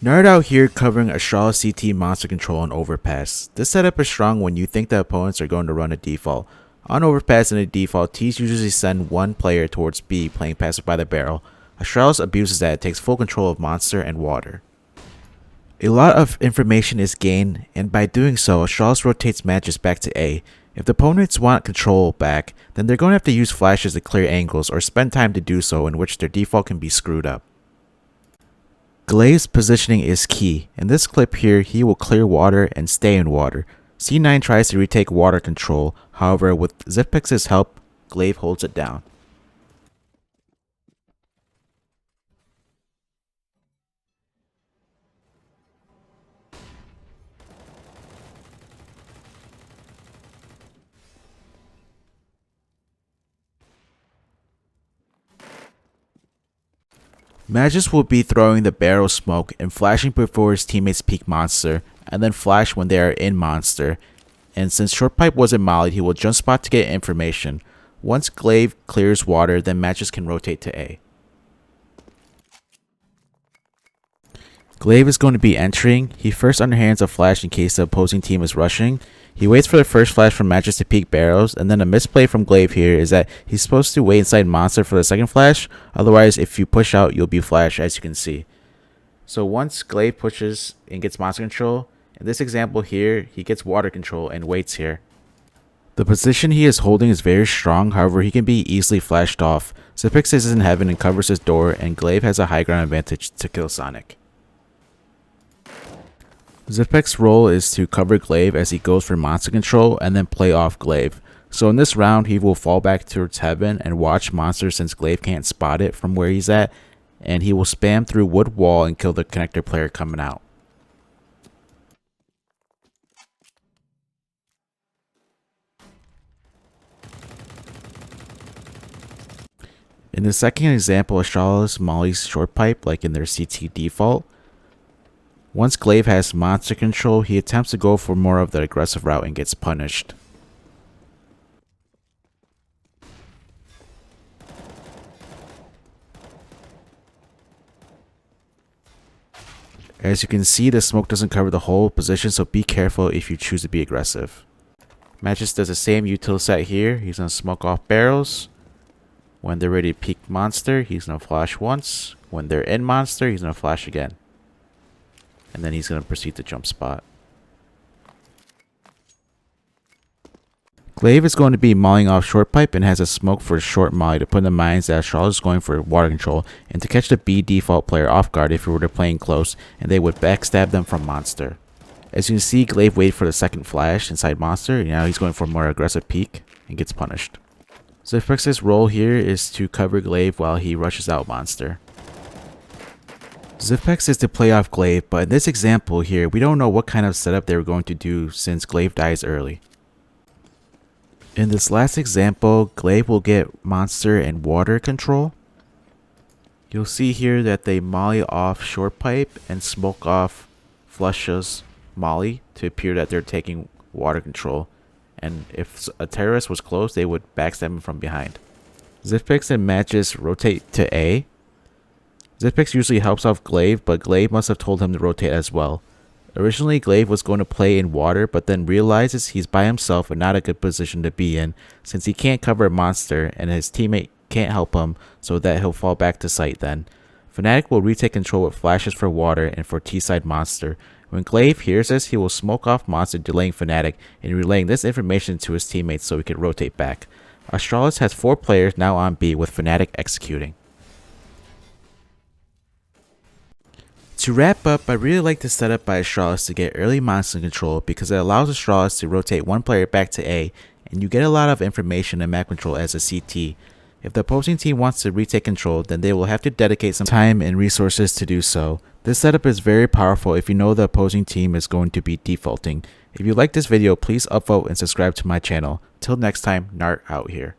Nerd out here covering Astralis CT monster control on Overpass. This setup is strong when you think the opponents are going to run a default. On Overpass and a default, T's usually send one player towards B playing passive by the barrel. Astralis abuses that, it takes full control of monster and water. A lot of information is gained, and by doing so, Astralis rotates Magisk back to A. If the opponents want control back, then they're going to have to use flashes to clear angles or spend time to do so, in which their default can be screwed up. Glaive's positioning is key. In this clip here, he will clear water and stay in water. C9 tries to retake water control, however with Zipex's help, Glaive holds it down. Magisk will be throwing the barrel smoke and flashing before his teammates peek monster, and then flash when they are in monster. And since short pipe wasn't mollied, he will jump spot to get information. Once Glaive clears water, then Magisk can rotate to A. Glaive is going to be entering. He first underhands a flash in case the opposing team is rushing. He waits for the first flash from Magisk to peek barrels, and then a misplay from Glaive here is that he's supposed to wait inside monster for the second flash, otherwise if you push out you'll be flashed, as you can see. So once Glaive pushes and gets monster control, in this example here, he gets water control and waits here. The position he is holding is very strong, however he can be easily flashed off. Zipex is in heaven and covers his door, and Glaive has a high ground advantage to kill Sonic. Zipex's role is to cover Glaive as he goes for monster control and then play off Glaive. So in this round he will fall back towards heaven and watch monster since Glaive can't spot it from where he's at, and he will spam through wood wall and kill the connector player coming out. In the second example, Astralis mollies short pipe like in their CT default. Once Glaive has monster control, he attempts to go for more of the aggressive route and gets punished. As you can see, the smoke doesn't cover the whole position, so be careful if you choose to be aggressive. Magisk does the same util set here. He's going to smoke off barrels. When they're ready to peek monster, he's going to flash once. When they're in monster, he's going to flash again. And then he's going to proceed to jump spot. Glaive is going to be mollying off short pipe and has a smoke for a short molly to put in the minds that Astralis is going for water control and to catch the B default player off guard if he were to playing close, and they would backstab them from monster. As you can see, Glaive waited for the second flash inside monster, and now he's going for a more aggressive peek and gets punished. Zipex's role here is to cover Glaive while he rushes out monster. Zipex is to play off Glaive, but in this example here, we don't know what kind of setup they were going to do since Glaive dies early. In this last example, Glaive will get monster and water control. You'll see here that they molly off short pipe and smoke off Flush's molly to appear that they're taking water control. And if a terrorist was close, they would backstab him from behind. Zipex and Magisk rotate to A. Zipex usually helps off Glaive, but Glaive must have told him to rotate as well. Originally, Glaive was going to play in water, but then realizes he's by himself and not a good position to be in, since he can't cover a monster and his teammate can't help him, so that he'll fall back to site then. Fnatic will retake control with flashes for water and for T-side monster. When Glaive hears this, he will smoke off monster, delaying Fnatic and relaying this information to his teammates so he can rotate back. Astralis has 4 players now on B with Fnatic executing. To wrap up, I really like the setup by Astralis to get early monster control because it allows Astralis to rotate one player back to A, and you get a lot of information and map control as a CT. If the opposing team wants to retake control, then they will have to dedicate some time and resources to do so. This setup is very powerful if you know the opposing team is going to be defaulting. If you like this video, please upvote and subscribe to my channel. Till next time, Nart out here.